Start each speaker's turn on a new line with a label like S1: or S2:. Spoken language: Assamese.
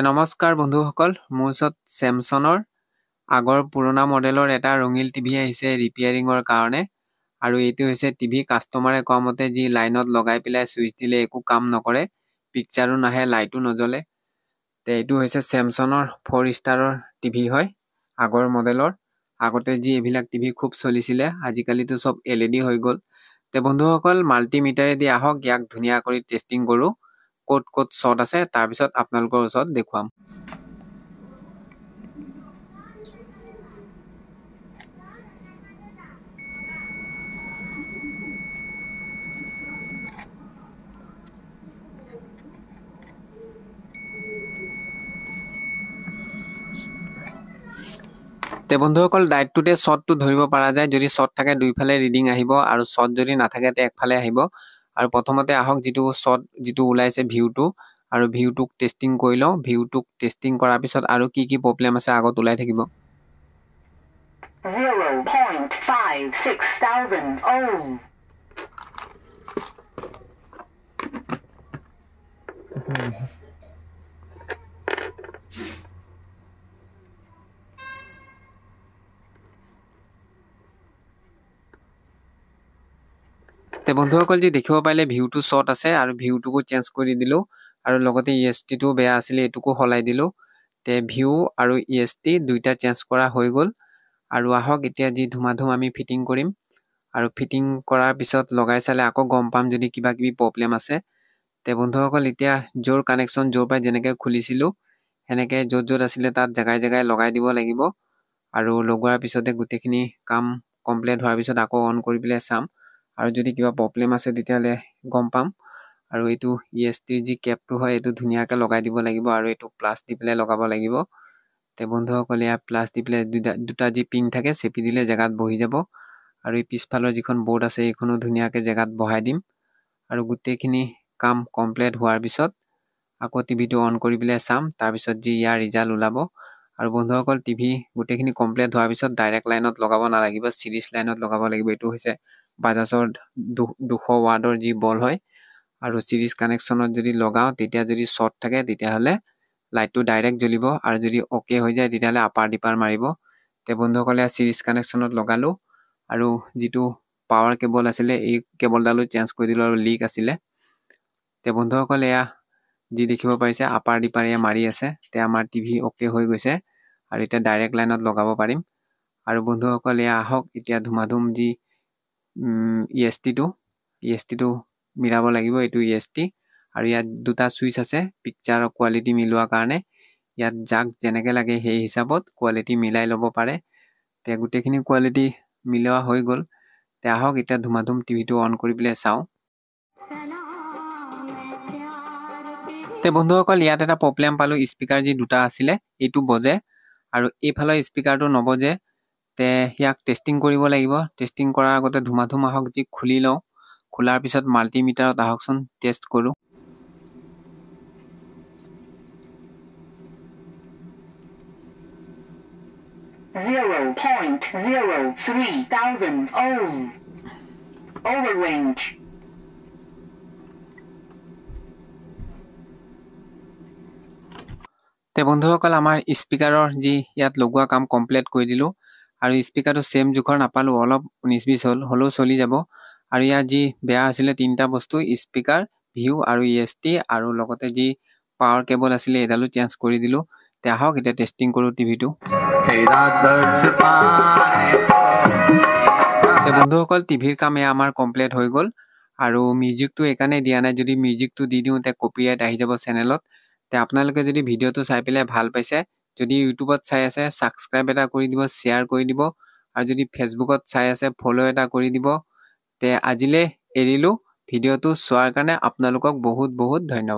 S1: নমস্কাৰ বন্ধুসকল, মোৰ ওচৰত চেমছনৰ আগৰ পুৰণা মডেলৰ এটা ৰঙিল টিভি আহিছে ৰিপেয়াৰিঙৰ কাৰণে। আৰু এইটো হৈছে টিভি কাষ্টমাৰে কোৱা মতে যি লাইনত লগাই পেলাই সুইচ দিলে একো কাম নকৰে, পিকচাৰো নাহে, লাইটো নজ্বলে। তে এইটো হৈছে চেমছনৰ 4 ষ্টাৰৰ টিভি হয়, আগৰ মডেলৰ। আগতে যি এইবিলাক টিভি খুব চলিছিলে, আজিকালিতো চব LED হৈ গ'ল। তে বন্ধুসকল, মাল্টিমিটাৰেদি আহক ইয়াক ধুনীয়া কৰি টেষ্টিং কৰোঁ। ক'ত ক'ত শ্বৰ্ট আছে তাৰপিছত আপোনালোকৰ ওচৰত দেখুৱাম। তে বন্ধুসকল, ডাইটটোতে শ্বৰ্টটো ধৰিব পৰা যায়। যদি শ্বৰ্ট থাকে দুইফালে ৰিডিং আহিব, আৰু শ্বৰ্ট যদি নাথাকে তে একফালে আহিব। আৰু প্ৰথমতে আহক যিটো ওলাইছে ভিউটো, আৰু ভিউটোক টেষ্টিং কৰি লওঁ। ভিউটোক টেষ্টিং কৰাৰ পিছত আৰু কি কি প্ৰব্লেম আছে আগত ওলাই থাকিব।
S2: 0.56,000 ohm.
S1: তে বন্ধুসকল, যি দেখিব পাৰিলে ভিউটো শ্বৰ্ট আছে, আৰু ভিউটোকো চেঞ্জ কৰি দিলোঁ। আৰু লগতে EST-টো বেয়া আছিলে, এইটোকো সলাই দিলোঁ। তে ভিউ আৰু EST দুইটা চেঞ্জ কৰা হৈ গ'ল। আৰু আহক এতিয়া যি ধুমাধুম আমি ফিটিং কৰিম। আৰু ফিটিং কৰাৰ পিছত লগাই চালে আকৌ গম পাম যদি কিবা কিবি প্ৰব্লেম আছে। তে বন্ধুসকল, এতিয়া য'ৰ কানেকশ্যন য'ৰ পৰাই যেনেকৈ খুলিছিলোঁ সেনেকৈ য'ত য'ত আছিলে তাত জেগাই জেগাই লগাই দিব লাগিব। আৰু লগোৱাৰ পিছতে গোটেইখিনি কাম কমপ্লিট হোৱাৰ পিছত আকৌ অন কৰি পেলাই চাম। আৰু যদি কিবা প্ৰব্লেম আছে তেতিয়াহ'লে গম পাম। আৰু এইটো EST-ৰ যি কেপটো হয় এইটো ধুনীয়াকৈ লগাই দিব লাগিব, আৰু এইটো প্লাছ দি পেলাই লগাব লাগিব। তে বন্ধুসকল, ইয়াত প্লাছ দি পেলাই দুটা যি পিন থাকে চেপি দিলে জেগাত বহি যাব। আৰু এই পিছফালৰ যিখন বৰ্ড আছে এইখনো ধুনীয়াকৈ জেগাত বহাই দিম। আৰু গোটেইখিনি কাম কমপ্লিট হোৱাৰ পিছত আকৌ টিভিটো অন কৰি পেলাই চাম, তাৰপিছত যি ইয়াৰ ৰিজাল্ট ওলাব। আৰু বন্ধুসকল, টিভি গোটেইখিনি কমপ্লিট হোৱাৰ পিছত ডাইৰেক্ট লাইনত লগাব নালাগিব, চিৰিজ লাইনত লগাব লাগিব। এইটো হৈছে বাজাজৰ 200 ৱাটৰ যি বল হয়। আৰু চিৰিজ কানেকশ্যনত যদি লগাওঁ তেতিয়া যদি শ্বৰ্ট থাকে তেতিয়াহ'লে লাইটটো ডাইৰেক্ট জ্বলিব, আৰু যদি অ'কে হৈ যায় তেতিয়াহ'লে আপাৰ ডিপাৰ মাৰিব। তে বন্ধুসকলে চিৰিজ কানেকশ্যনত লগালোঁ, আৰু যিটো পাৱাৰ কেবল আছিলে এই কেবলডালো চেঞ্জ কৰি দিলোঁ, আৰু লিক আছিলে। তে বন্ধুসকল, এয়া যি দেখিব পাৰিছে আপাৰ ডিপাৰ এয়া মাৰি আছে। তে আমাৰ টিভি অ'কে হৈ গৈছে, আৰু এতিয়া ডাইৰেক্ট লাইনত লগাব পাৰিম। আৰু বন্ধুসকল, এয়া আহক এতিয়া ধুমাধুম যি EST-টো মিলাব লাগিব। এইটো EST, আৰু ইয়াত দুটা চুইচ আছে পিকচাৰৰ কোৱালিটি মিলোৱাৰ কাৰণে। ইয়াত যাক যেনেকৈ লাগে সেই হিচাপত কোৱালিটি মিলাই ল'ব পাৰে। তে গোটেইখিনি কোৱালিটি মিলোৱা হৈ গ'ল। তে আহক এতিয়া ধুমাধুম টিভিটো অন কৰি পেলাই চাওঁ। তে বন্ধুসকল, ইয়াত এটা প্ৰব্লেম পালোঁ। স্পীকাৰ যি দুটা আছিলে এইটো বজে, আৰু এইফালৰ স্পীকাৰটো নবজে। তে ইয়াক টেষ্টিং কৰিব লাগিব। টেষ্টিং কৰাৰ আগতে ধুমাধুম আহক যি খুলি লওঁ। খোলাৰ পিছত মাল্টিমিটাৰত আহকচোন টেষ্ট কৰোঁ।
S2: $0.03,000 ohm. Overrange.
S1: তে বন্ধুসকল, আমাৰ স্পীকাৰৰ যি ইয়াত লগোৱা কাম কমপ্লিট কৰি দিলোঁ। আৰু স্পীকাৰটো ছেম জোখৰ নাপালোঁ, অলপ 19-20 হ'ল, হ'লেও চলি যাব। আৰু ইয়াত যি বেয়া হৈছিলে তিনিটা বস্তু, স্পীকাৰ, ভিউ আৰু EST, আৰু লগতে যি পাৱাৰ কেবল আছিলে এডালো চেঞ্জ কৰি দিলোঁ। তে আহক এতিয়া টেষ্টিং কৰোঁ টিভিটো। তে বন্ধুসকল, টিভিৰ কাম এয়া আমাৰ কমপ্লিট হৈ গ'ল। আৰু মিউজিকটো এইকাৰণে দিয়া নাই, যদি মিউজিকটো দি দিওঁ তে কপিৰাইট আহি যাব চেনেলত। তে আপোনালোকে যদি ভিডিঅ'টো চাই পেলাই ভাল পাইছে, যদি ইউটিউবত চাই আছে ছাবস্ক্ৰাইব এটা কৰি দিব, শ্বেয়াৰ কৰি দিব। আৰু যদি ফেচবুকত চাই আছে ফ'ল' এটা কৰি দিব। তে আজিলৈ এৰিলোঁ। ভিডিঅ'টো চোৱাৰ কাৰণে আপোনালোকক বহুত বহুত ধন্যবাদ।